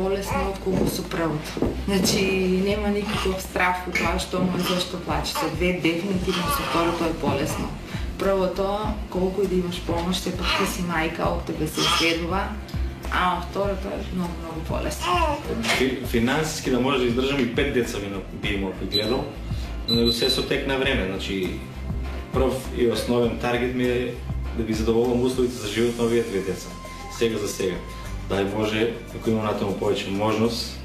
по-лесно, отколкото со првото. Значи, нема никаков страф од тоа што му и зашто плаче. Со две дефинитивно, со второто е по-лесно. Првото, колку и да имаш помош, сепак ти си мајка, од тебе се следува, а второто е многу по-лесно. Финансиски да може да издржам и 5 деца би имал пригледал, но се со тек на време. Значи, прв и основен таргет ми е да ги задоволам условите за живот на овие две деца. Сега за сега. Дај Боже, ако имам натаму повеќе можност,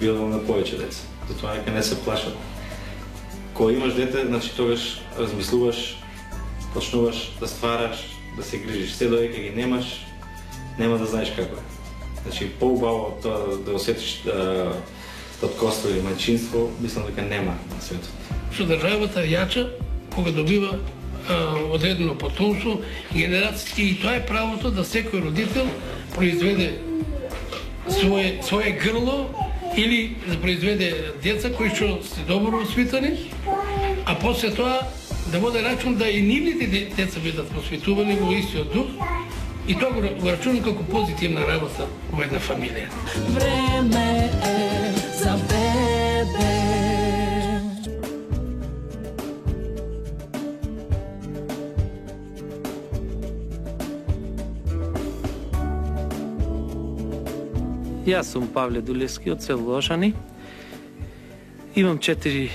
бидам на повеќе деца. Затоа нека не се плашат. Кога имаш дете, значи тогаш размислуваш, почнуваш да ствараш, да се грижиш. Се додека ги немаш, нема да знаеш како е. Значи, поубаво тоа да осетиш таткоство или мајчинство, мислам дека нема на светот. Што државата јача кога добива одредено потомство, генерацијски, и тоа е правото да секој родител произведе свое грло или да произведе деца кои што се добро воспитани, а после тоа да воде рачун да и нивните деца бидат воспитувани во истиот дух, и тоа го рачунам како позитивна работа во една фамилија. Време е за бебе. Јас сум Павле Дулевски од село Лошани. Имам 4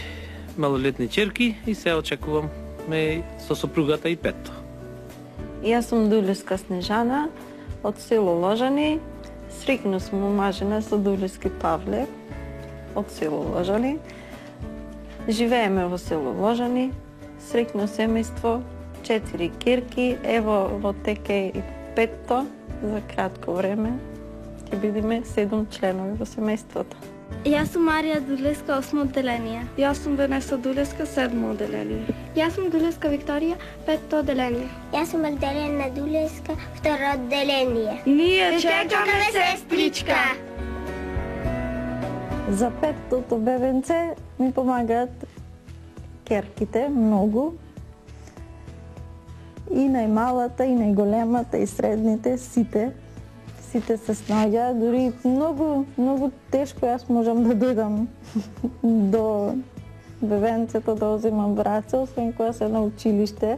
малолетни ќерки и се очекувам со сопругата и 5. Јас сум Дулевска Снежана од село Ложани. Срекно сум омажена со Дулевски Павле од село Ложани. Живееме во село Ложани. Срекно семејство, 4 ќерки, ево во теке и 5 за кратко време. Ќе бидеме 7 членови во семејството. Јас сум Марија Дулевска, 8 одделение. Јас сум Венеса Дулевска, 7 одделение. Јас сум Дулевска Викторија, 5 одделение. Јас сум Магдалена Дулевска, 2 одделение. Ние чекаме сестричка! За 5-тото бебенце ми помагаат керките многу. И најмалата, и најголемата, и средните, сите се снаѓаат, дури многу тешко јас можам да дојдам до бебенцето да оземам браце, освен кога се на училиште.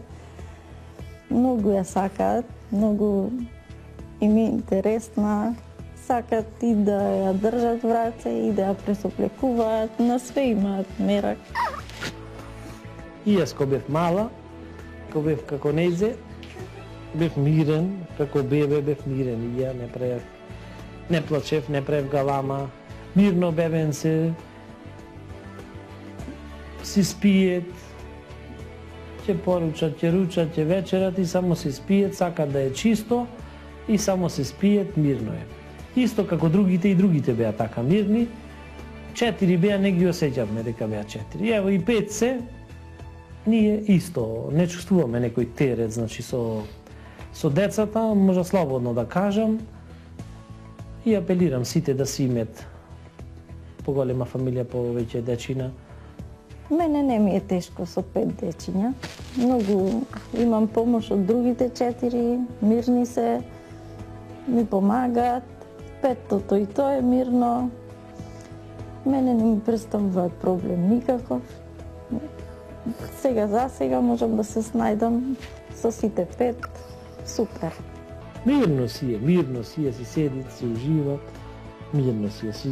Многу ја сакаат, многу им е интересна, сакаат и да ја држат враце, и да ја пресоплекуваат, на све имаат мерак. И јас кога бев мала, кога бев како нејзе, бев мирен, како бебе бев мирен и ја не плачев, не правев галама, мирно бебенце, си спиет, ќе поручат, ќе ручат, ќе вечерат и само се спиет, сакат да е чисто и само се спиет, мирно е. Исто како другите и другите беа така мирни, 4 беа, не ги осеќавме дека беа 4. Ево и 5 се, ние исто, не чувствуваме некој терет, значи со децата, може слободно да кажам, и апелирам сите да си имат поголема фамилија, повеќе дечина. Мене не ми е тешко со 5 дечиња. Многу имам помош од другите 4, мирни се, ми помагаат. 5-тото и тоа е мирно. Мене не ми представуваат проблем никаков. За сега можам да се снајдам со сите 5. Супер. Мирно си е, си седит, си уживат, мирно си е, си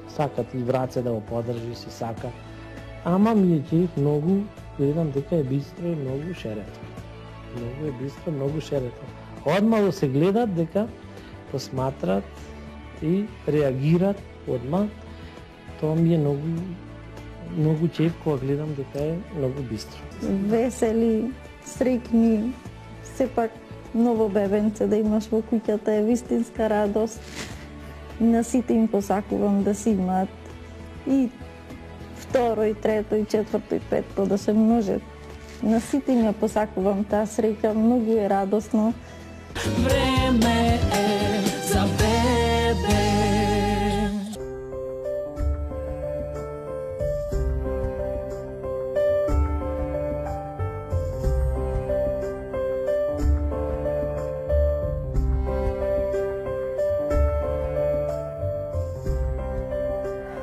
сакат и враце да го подржи, си сака. Ама ми е ќе многу, гледам дека е бистро и многу шерето. Многу е бистро, многу шерето. Одмало се гледат дека посматрат и реагират одма. Тоа ми е многу чеф кога гледам дека е многу бистро. Весели, срекни, сепак ново бебенце да имаш во куќата е вистинска радост. На сите им посакувам да си имаат и второ, и трето, и четврто, и петто да се множат. На сите им ја посакувам таа среќа, многу е радосно. Време е за бебе.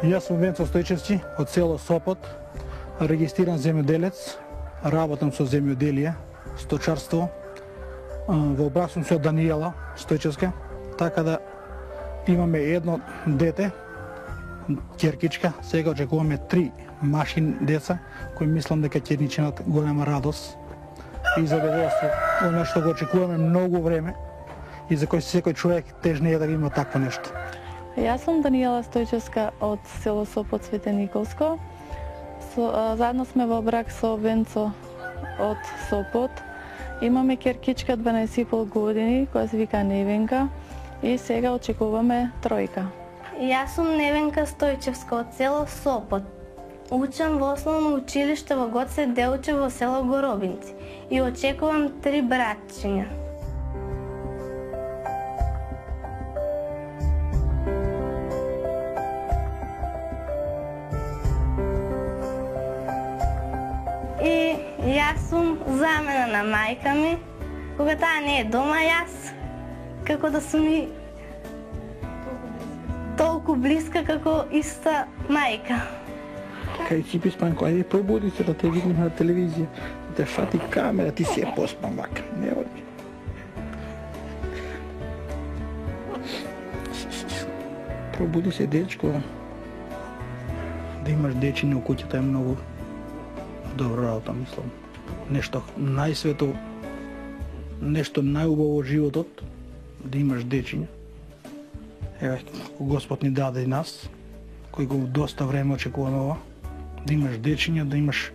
Јас сум Венцо Стојчевски од село Сопот, регистриран земјоделец, работам со земјоделие, сточарство. Во брак сум со Даниела Стојчевска, така да имаме едно дете, ќеркичка, сега очекуваме 3 машин деца, кои мислам дека ќе ни чинат голема радост и задоволство. Оно што го очекуваме многу време и за кој секој човек тежне е да има такво нешто. Јас сум Даниела Стојчевска од село Сопот, Свете Николско. Заедно сме во брак со Венцо од Сопот. Имаме ќеркичка 12,5 години, која се вика Невенка, и сега очекуваме тројка. Јас сум Невенка Стојчевска од село Сопот. Учам во основно училиште во Гоце Делче во село Горобинци и очекувам 3 братчиња. И јас сум замена на мајка ми, кога таа не е дома, јас како да сум ми толку блиска како иста мајка. Кај си писпанко, ајде пробуди се да те видим на телевизија, да те фати камера, ти си е поспан вака, не оди. Пробуди се, дечко. Да имаш дечиња у куќата е многу добра работа, мислам. Нешто најсвето, нешто најубаво во животот, да имаш дечиња. Еве, Господ ни даде и нас, кои го доста време очекуваме ова, да имаш дечиња, да имаш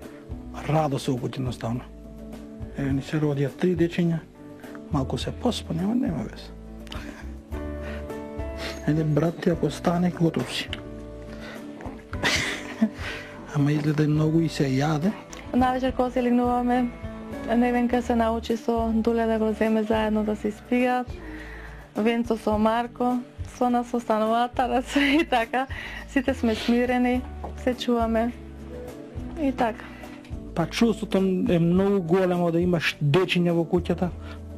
радост во куќа наставно. Еве, ни се родија 3 дечиња, малку се поспани, ама нема вез. Ене, брат ти ако стане, готов си. Ама изгледа многу и се јаде. Навечер кога се легнуваме, Невенка се научи со Дуле да го земе заедно да се спијат. Венцо со Марко, со нас остануваат тараца и така. Сите сме смирени, се чуваме и така. Па чувството е многу големо да имаш дечиња во куќата.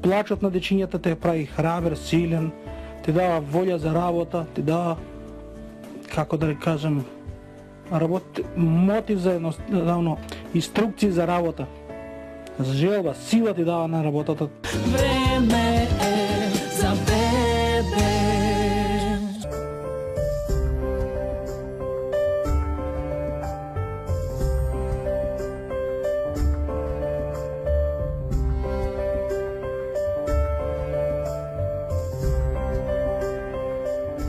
Плачот на дечињата те прави храбер, силен, ти дава волја за работа, ти дава, како да кажам, мотив за едноставно, инструкции за работа. Желба, сила ти дава на работата. Време е за бебе.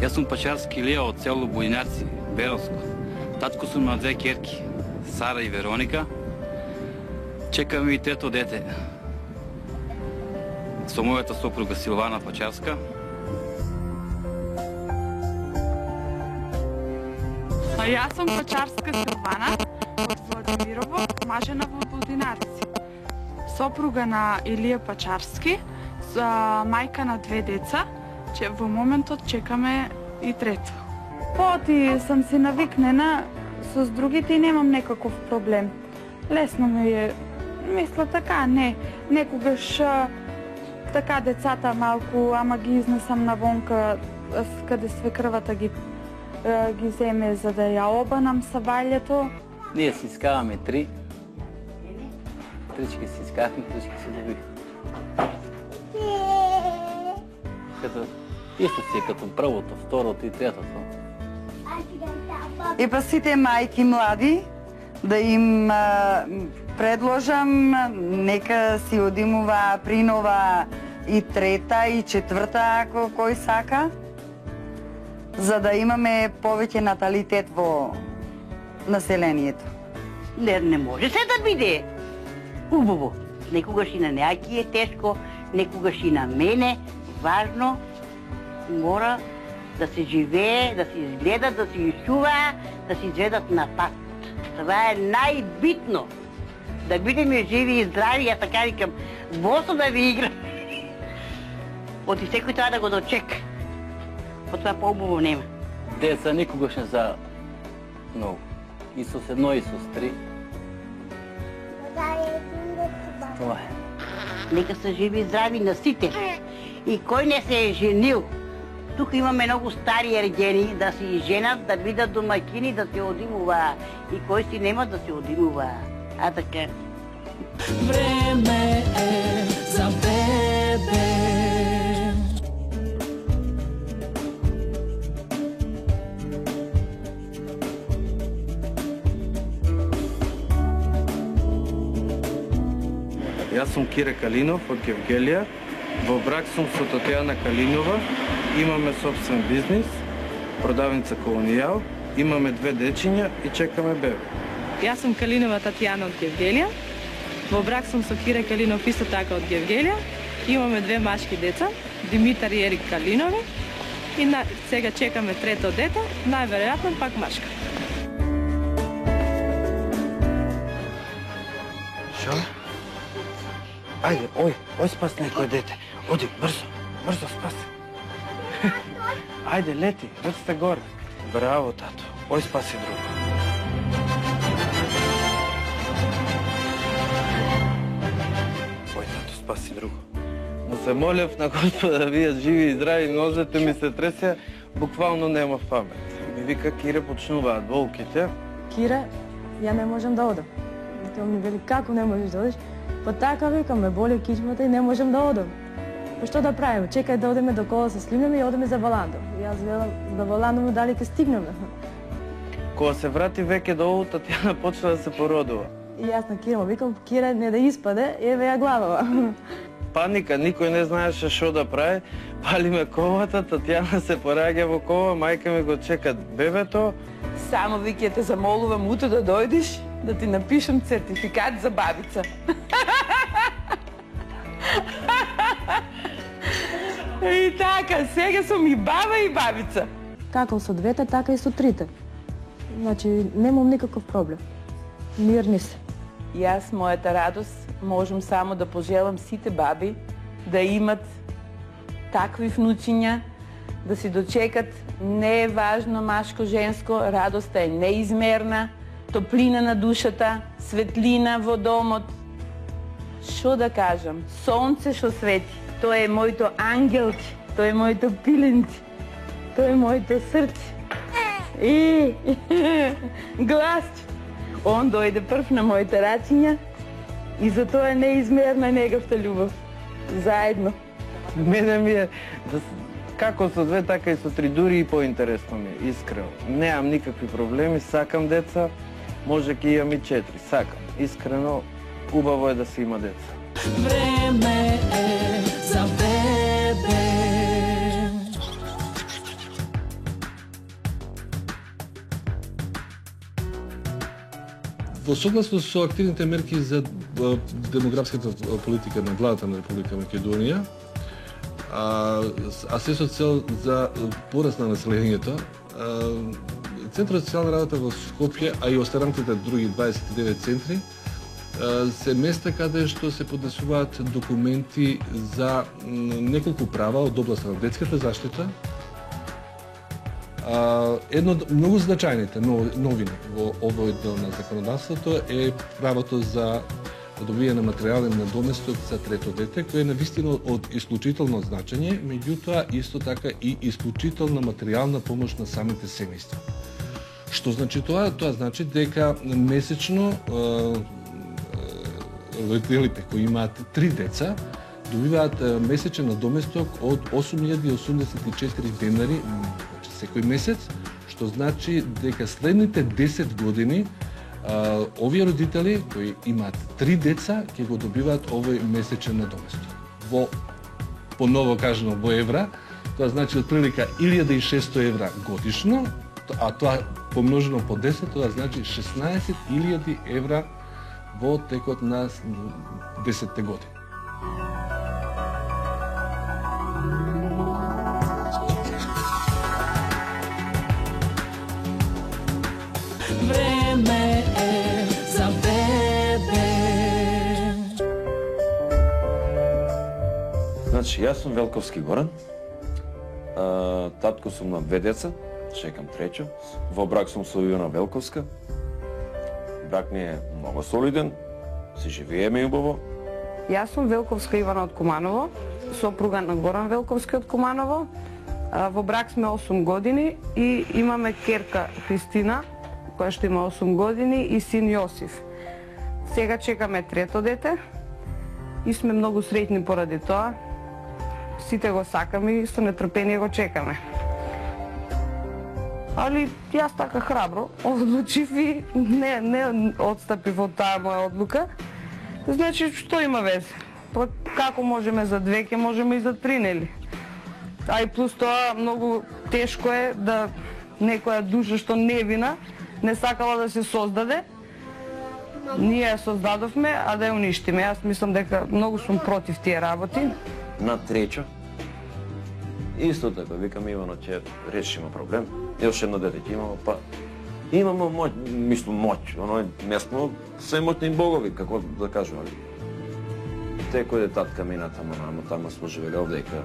Јас сум Пачарски Илија од село Бујнаци, Беровско. Татко сум на 2 ќерки, Сара и Вероника. Чекаме и трето дете со мојата сопруга Силвана Пачарска. Јас сум Пачарска Силвана од Владимирово, мажена во Будинарци. Сопруга на Илија Пачарски, мајка на 2 деца, че во моментот чекаме и трето. Поти сам си навикнена, со другите и немам некаков проблем. Лесно ми е, мисля така, не. Некогаш така децата малку, ама ги изнесам навонка, каде свекрвата ги земе за да ја обанам са ваљето. Ние си искаваме 3. Трички си искаваме, трички си добих. Исто си е като првото, второто и третото. И па сите мајки млади, да им предложам, нека си одимува принова и трета и четврта, ако кој сака, за да имаме повеќе наталитет во населението. Не може се да биде убаво. Некогаш и на неаки е тешко, некогаш и на мене. Важно, мора да се живее, да се изгледа, да се изчува, да се изгледат напад. Това е најбитно. Да бидеме живи и здрави, ја така викам, босо да ви играм. Оти секој треба да го дочека. От това по-убаво нема. Деца никогаш не за многу. И со едно, и со 3. Това е. Нека се живи и здрави на сите. И кој не се е женил, Тука имаме многу стари ерđени да си женат, да бидат домакини, да се одимува. И кој си нема да се одимува. А така. Време е за бебе. Јас сум Кире Калинов од Гевгелија. Во брак сум со Татјана Калинова. Имаме собствен бизнис, продавница колонијал. Имаме 2 дечиња и чекаме бебе. Јас сум Калинова Татјана од Гевгелија. Во брак сум со Кире Калинов исто така од Гевгелија. Имаме 2 машки деца, Димитар и Ерик Калинови. И сега чекаме трето дете, најверојатно пак машка. Шо? Ајде, ој спас некој дете. Оди, брзо спаси. Ајде, лети, рците горе. Браво, тато. Ој спаси друго. Ој, тато, спаси друго. Но се молев на Господа да вие живи и здрави, нозете ми се тресе, буквално нема памет. Ми вика, Кире, почнуваат болките. Кире, ја не можам да одам. Тој ми вели, како не можеш да одиш? Па така викам, ме боли кичмата и не можам да одам. Па што да правиме? Чекај да одеме до кола се слимнеме и одеме за Валандо. И јас велам, за Валандо дали ќе стигнеме. Кога се врати веќе долу, Татјана почна да се породува. И јас на Кире му викам, Кире, не да испаде, еве ја главава. Паника, никој не знаеше што да прави. Палиме колата, Татјана се пораѓа во кола, мајка ми го чека бебето. Само вики те замолувам утре да дојдеш, да ти напишам сертификат за бабица. И така, сега сум и баба и бабица. Како со двете, така и со трите. Значи, немам никаков проблем. Мирни се. Јас, мојата радост, можам само да пожелам сите баби да имат такви внучиња, да си дочекат, не е важно машко-женско, радоста е неизмерна, топлина на душата, светлина во домот. Што да кажам, сонце што свети, тоа е моето ангелче, тоа е моето пиленче, тоа е моето срце. И гласче. Он дојде прв на моите рачиња и затоа е неизмерна неговата љубов. Заедно. Мене ми е, како со две, така и со три, дури и поинтересно ми е, искрено. Неам никакви проблеми, сакам деца, може ки имам и 4, сакам. Искрено, убаво е да се има деца. Време е за бебе. Во согласност со активните мерки за демографската политика на владата на Република Македонија, а се со цел за пораст на населението, Центарот за социјална работа во Скопје, а и останатите други 29 центри, се места каде што се поднесуваат документи за неколку права од областа на детската заштита. Едно од многу значајните новини во овој дел на законодавството е правото за добијане на материјален надоместок за трето дете, кој е навистина од исклучително значење, меѓутоа исто така и исклучителна материјална помош на самите семејства. Што значи тоа? Тоа значи дека месечно родителите кои имаат 3 деца добиваат месечен надоместок од 8084 денари секој месец, што значи дека следните 10 години овие родители кои имаат 3 деца ќе го добиваат овој месечен надоместок. Во поново кажано во евра, тоа значи отприлика 1600 евра годишно, а тоа помножено по 10, тоа значи 16.000 евра во текот на 10 години. Време е за бебе. Значи, јас сум Велковски Горан. Татко сум на 2 деца, чекам трето. Во брак сум со Ивана Велковска. Брак ни е многу солиден, се живееме убаво. Јас сум Велковска Ивана од Куманово, сопруга на Горан Велковски од Куманово. Во брак сме 8 години и имаме керка Христина, која што има 8 години, и син Јосиф. Сега чекаме трето дете и сме многу среќни поради тоа. Сите го сакаме и со нетрпение го чекаме. Али јас така храбро одлучив и не отстапив од таа моја одлука. Значи, што има везе? Па како можеме за 2, ке можеме и за 3, нели? А и плюс тоа, многу тешко е да некоја душа што невина не сакала да се создаде. Ние ја создадовме, а да ја уништиме. Јас мислам дека многу сум против тие работи. На тречо, исто така, викам Ивано, ќе решиме проблем. Још едно дете ќе имаме, па имаме моќ, мислам моќ, оно не сме се моќни богови, како да кажу, али Теко е татка мина тамо, тама сме живели овдека.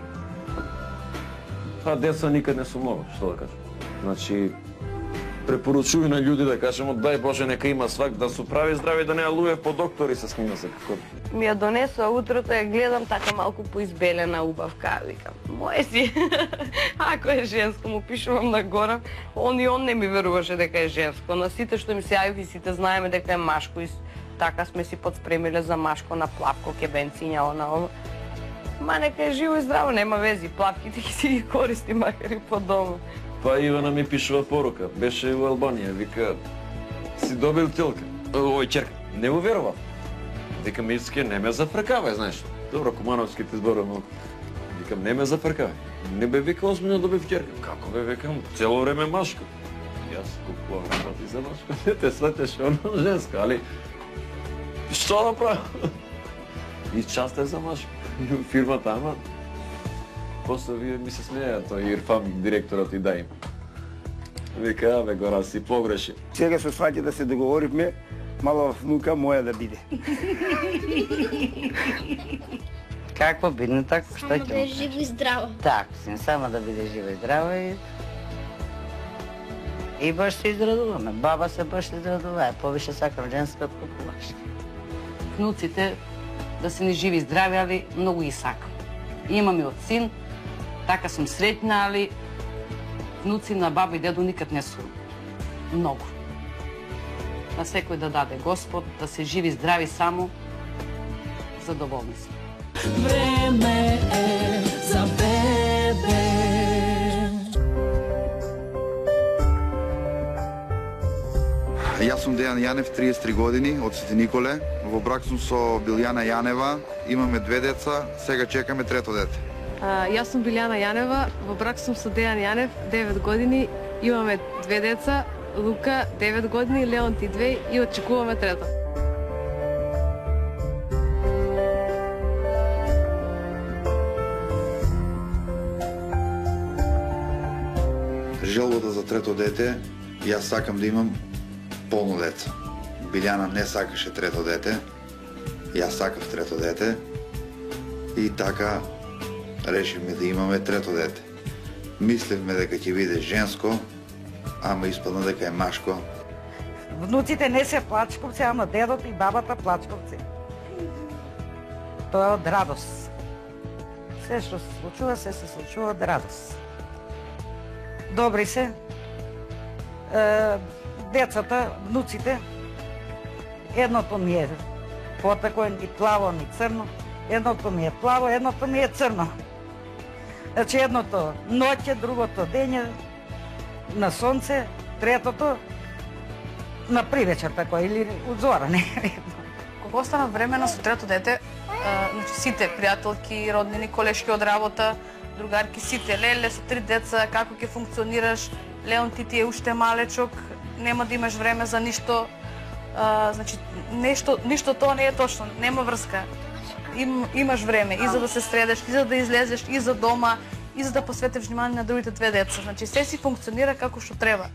Па деца никад не су многу, што да кажам. Значи, препоручуј на луѓе да кажемо, дај Боже нека има свак да су прави здрави, да неа луѓе по доктори се снима се како. Ми ја донесува утрото, ја гледам така малку поизбелена убавка, викам, моje си. Ако е женско, му пишувам нагора, он не ми веруваше дека е женско. На сите што ми се јавив и сите знаеме дека е машко и така сме си подспремиле за машко на плавко, кебенциња, ово. Ма нека е живо и здраво, нема вези, плавките ги си ги користи макар и по дома. Па Ивана ми пишува порука, беше у Албанија, вика, си добил телка, ој черка, не му верував. Викам, Ицке, не ме зафркавај, знаеш. Добро, кумановски ти зборувам малку. Викам, не ме зафркавај. Не бе, вика, озбилно добив черка. Како бе, викам, цело време машко. Јас купувам работи за машко, не те сватеш оно женско, али што да правам? И част е за машко. Фирмата, ама после вие ми се смеја, тој Ирфан, директорот и даим. Вика, бе, Гора, си погреши. Сега со сваќа да се договоривме, мала внука моја да биде. Какво бидне така? Само да е живо и здраво. Така, само да биде живо и здраво и баш се израдуваме. Баба се баш израдува, повише сакам женска од популашка. Внуците да се ни живи и здрави, али многу ги сакам. Имам и од син, така сум среќна, али внуци на баба и дедо никад не сум. Многу. На секој да даде Господ, да се живи здрави само, задоволни сме. Време е за бебе. Јас сум Дејан Јанев, 33 години, од Свети Николе. Во брак сум со Билјана Јанева, имаме 2 деца, сега чекаме трето дете. Јас сум Билјана Јанева, во брак сум со Дејан Јанев, 9 години, имаме 2 деца, Лука 9 години, Леонти 2 и очекуваме трето. Желбата за трето дете, јас сакам да имам полно деца. Билјана не сакаше трето дете, јас сакав трето дете и така решивме да имаме трето дете. Мислевме дека ќе биде женско, ама испадна дека е машко. Внуците не се плачковци, ама дедото и бабата плачковци. Тоа е од радост. Се што се случува, се случува од радост. Добри се. Децата, внуците, едното ми е потако, ни плаво, ни црно. Едното ми е плаво, едното ми е црно. Значи едното ноќе, другото дење, на сонце, третото на привечер тако, или од зора, не редно. Кога остана времена со трето дете, значи сите пријателки, роднини, колешки од работа, другарки, сите, леле, со 3 деца, како ќе функционираш, Леон ти е уште малечок, нема да имаш време за ништо, значи, ништо тоа не е точно, нема врска. Имаш време и за да се средеш, и за да излезеш, и за дома, и за да посветиш внимание на другите 2 деца. Значи, се си функционира како што треба.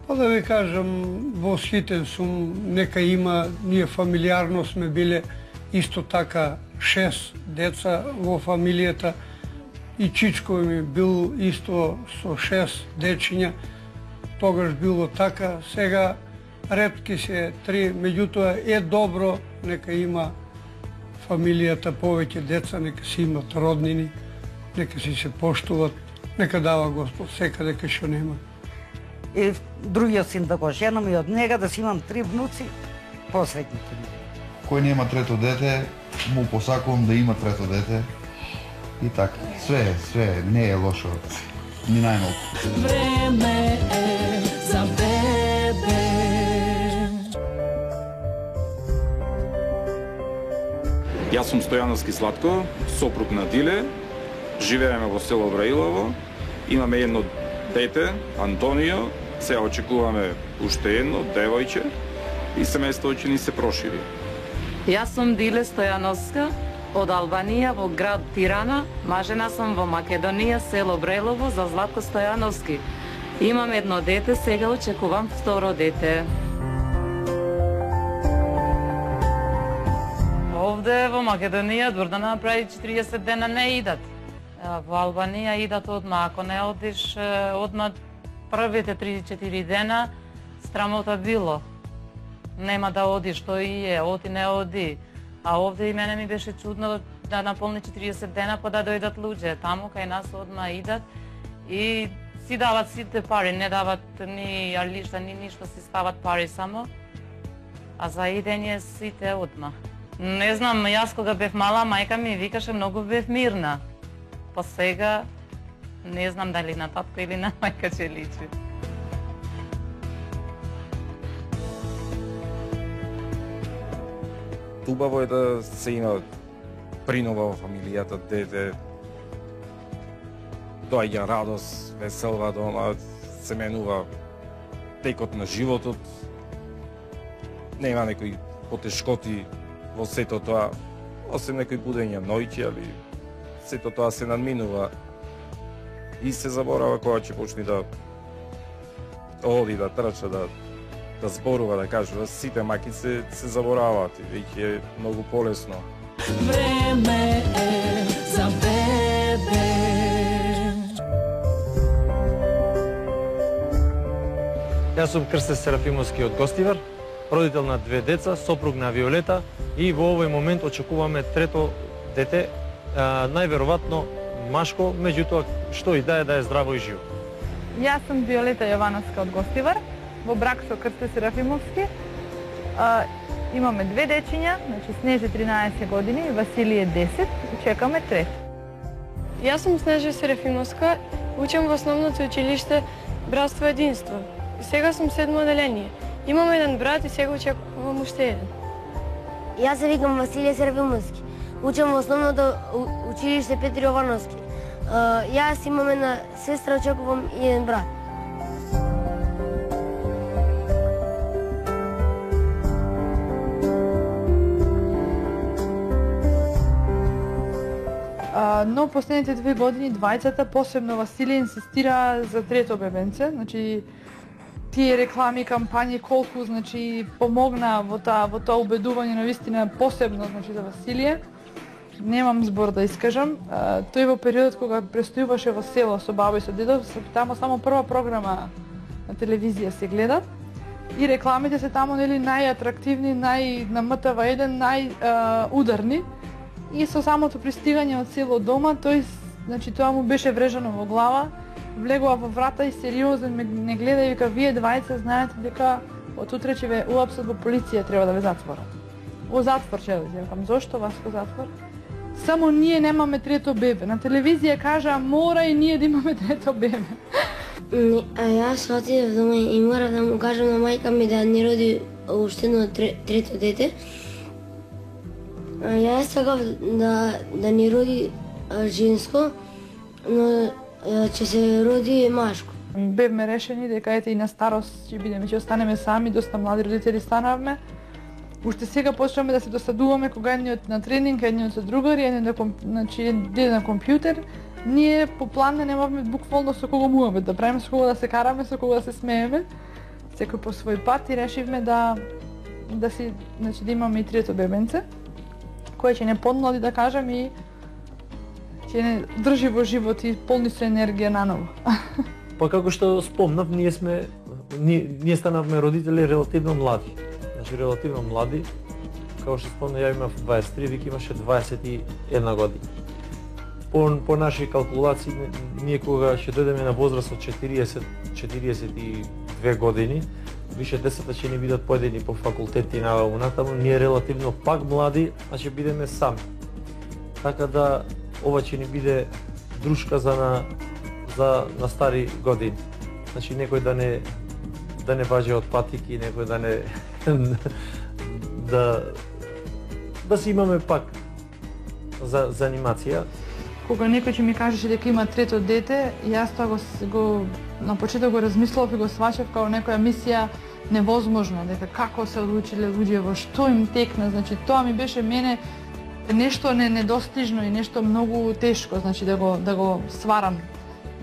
Па да ви кажам, восхитен сум, нека има, ние фамилиарно сме биле исто така 6 деца во фамилијата и чичко ми бил исто со 6 дечиња, тогаш било така, сега ретки се 3, меѓутоа е добро, нека има фамилијата повеќе деца, нека си имат роднини, нека си се поштуват, нека дава Господ секаде кај што нема. И другиот син да го женам и од нега да си имам 3 внуци, посреќните ми. Кој нема трето дете, му посакувам да има трето дете. И така, све не е лошо, ни најмалку. Време е за бебе. Јас сум Стојановски Златко, сопруг на Диле. Живееме во село Враилово. Имаме едно дете, Антонио. Сега очекуваме уште едно, девојче. И семејството ни се прошири. Јас сум Диле Стојановска од Албанија во град Тирана. Мажена сум во Македонија, село Брелово, за Златко Стојановски. Имам едно дете, сега очекувам второ дете. Овде во Македонија дур да направи 40 дена не идат. Во Албанија идат одма, ако не одиш одма првите 3-4 дена, страмота било. Нема да одиш, тој и е, оди не оди. А овде и мене ми беше чудно да наполни 40 дена па да дојдат луѓе. Таму кај нас одма идат и си дават сите пари, не дават ни алишта, ни ништо, си стават пари само. А за идење сите одма. Не знам, јас кога бев мала, мајка ми викаше многу бев мирна. Па сега не знам дали на татко или на мајка ќе личи. Убаво е да се има принова во фамилијата, дете, доаѓа радост, веселба дома, се менува текот на животот, нема некои потешкоти во сето тоа, освен некои будења ноќи, али сето тоа се надминува и се заборава кога ќе почне да оди, да трча, да зборува, да кажува, сите маки се забораваат и веќе е многу полесно. Време е за бебе. Јас сум Крсте Серафимовски од Гостивар, родител на 2 деца, сопруг на Виолета и во овој момент очекуваме трето дете, најверојатно машко, меѓутоа што и да е здраво и живо. Јас сум Виолета Јовановска од Гостивар, во брак со Крсте Серафимовски. Имаме 2 дечиња, значи Снеже 13 години и Василие 10, и чекаме трето. Јас сум Снежа Серафимовска, учам во основното училиште Братство и единство. И сега сум 7 оделение. Имам еден брат и сега очекувам уште еден. Јас се викам Василие Серафимовски. Учам во основното училиште Петри Јовановски. Јас имам една сестра, очекувам и еден брат. Но последните 2 години двајцата, посебно Василие, инсистира за трето бебенце. Значи, тие реклами, кампањи, колку помогна во тоа убедување на вистина, посебно за Василие. Немам збор да искажам. Тој во периодот кога престојуваше во село со баба и со дедо, таму само прва програма на телевизија се гледа. И рекламите се таму најатрактивни, на МТВ1 најударни. И со самото пристигање од село дома, тоа му беше врежано во глава, влегува во врата и сериозен не гледа и вика, вие двајца знаете дека од утре ќе ве уапсат во полиција, треба да ве затворат. Во затвор ќе да викам, зошто вас во затвор? Само ние немаме трето бебе. На телевизија кажа, мора и ние да имаме трето бебе. А јас отидев дома и мора да му кажам на мајка ми да не роди уште едно трето дете. Јас сакав да ни роди женско, но ќе се роди машко. Бевме решени дека ете и на старост ќе бидеме, ќе останеме сами, доста млади родители станавме. Уште сега почнуваме да се досадуваме кога едниот на тренинг, едниот со другари, едниот на компјутер. Ние по план немавме буквално со кого муавме да правиме, со кого да се караме, со кого да се смееме. Секој по свој пат и решивме да имаме и трето бебенце, кој ќе не подмлади, да кажем, и ќе не држи во живот и полни со енергија наново. Па како што спомнав, ние станавме родители релативно млади. Значи релативно млади, како што спомнав, ја имав 23, Вики имаше 21 година. по наши калкулации, ние кога ќе дојдеме на возраст од 42 години, више децата ќе ни бидат поедени по факултети на унатаму, ние релативно пак млади, а ќе бидеме сами. Така да ова ќе ни биде дружка за на стари години. Значи некој да не баже од патики, некој да не да си имаме пак за анимација. Кога некој ќе ми кажеше дека има трето дете, јас тоа го на почеток го размислував и го сваќав како некоја мисија невозможна, дека како се одлучиле луѓе, во што им текна, значи тоа ми беше мене нешто недостижно и нешто многу тешко, значи да го сварам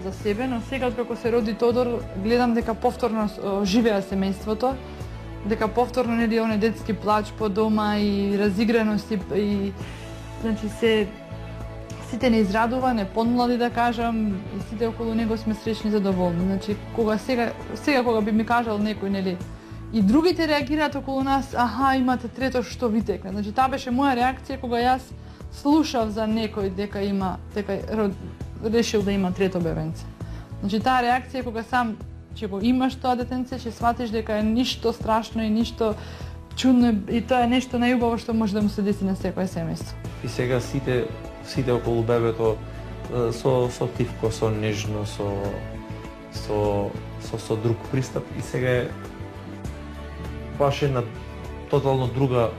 за себе, но сега како се роди Тодор, гледам дека повторно живеа семејството, дека повторно нели оне детски плач по дома и разиграност и значи сите не израдува, не помлади да кажам, и сите околу него сме среќни и задоволни. Значи кога сега кога би ми кажал некој нели и другите реагираат околу нас, аха, имате трето, што ви текне. Значи таа беше моја реакција кога јас слушав за некој дека решил да има трето бебенце. Значи таа реакција кога сам ќе го имаш тоа детенце, ќе сватиш дека е ништо страшно и ништо чудно и тоа е нешто најубаво што може да му се деси на секое семејство. И сега сите околу бебето со тивко, со нежно, со друг пристап и сега е баш една тотално друга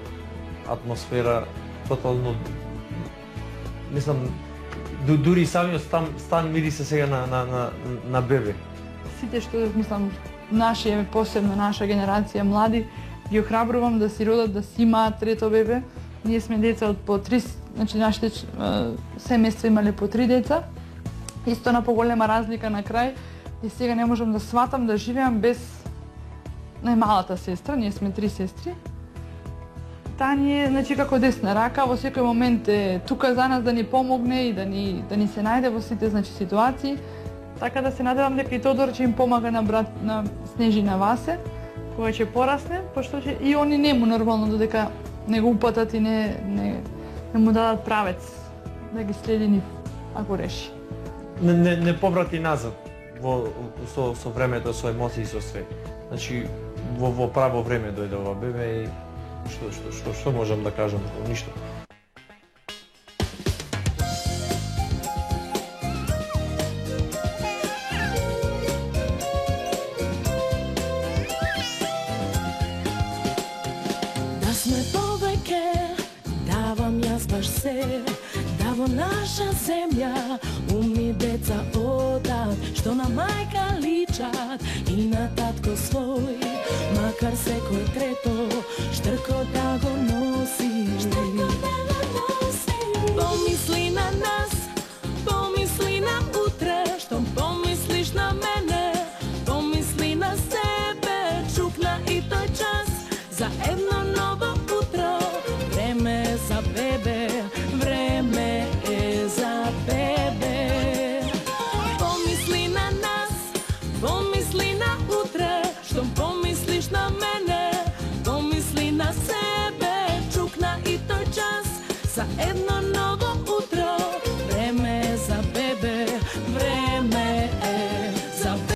атмосфера, тотално мислам дури самиот стан мирисе сега на бебе. Сите што мислам наши, посебно наша генерација млади, ги охрабрувам да си родат, да си имаат трето бебе. Ние сме деца од по 3, значи нашите семејства имале по 3 деца. Исто на поголема разлика на крај и сега не можам да сватам да живеам без најмалата сестра, ние сме 3 сестри. Таа ни е, значи, како десна рака, во секој момент е тука за нас да ни помогне и да ни се најде во сите, значи, ситуации. Така да се надевам дека и Тодор ќе им помага на брат на Снежи на Васе, кога ќе порасне, пошто ќе и они нему нормално додека не го упатат и не му дадат правец да ги следи нив, ако реши. Не поврати назад со времето, со емоции и со све. Значи во право време дојде ова бебе и што можам да кажам, ништо. Да сме повеќе, давам јас баш се, да во наша земја умни деца одат, што на мајка личат и на татко свој, макар секој трето штрко да го носи. Помисли на нас, помисли на утре, што помислиш на мене, помисли на себе, чукна и тој час за едно ново утро. Време е за бебе, време е за бебе. Помисли на нас, помисли на утре, што помислиш на мене, помисли на себе, чукна и тој час за едно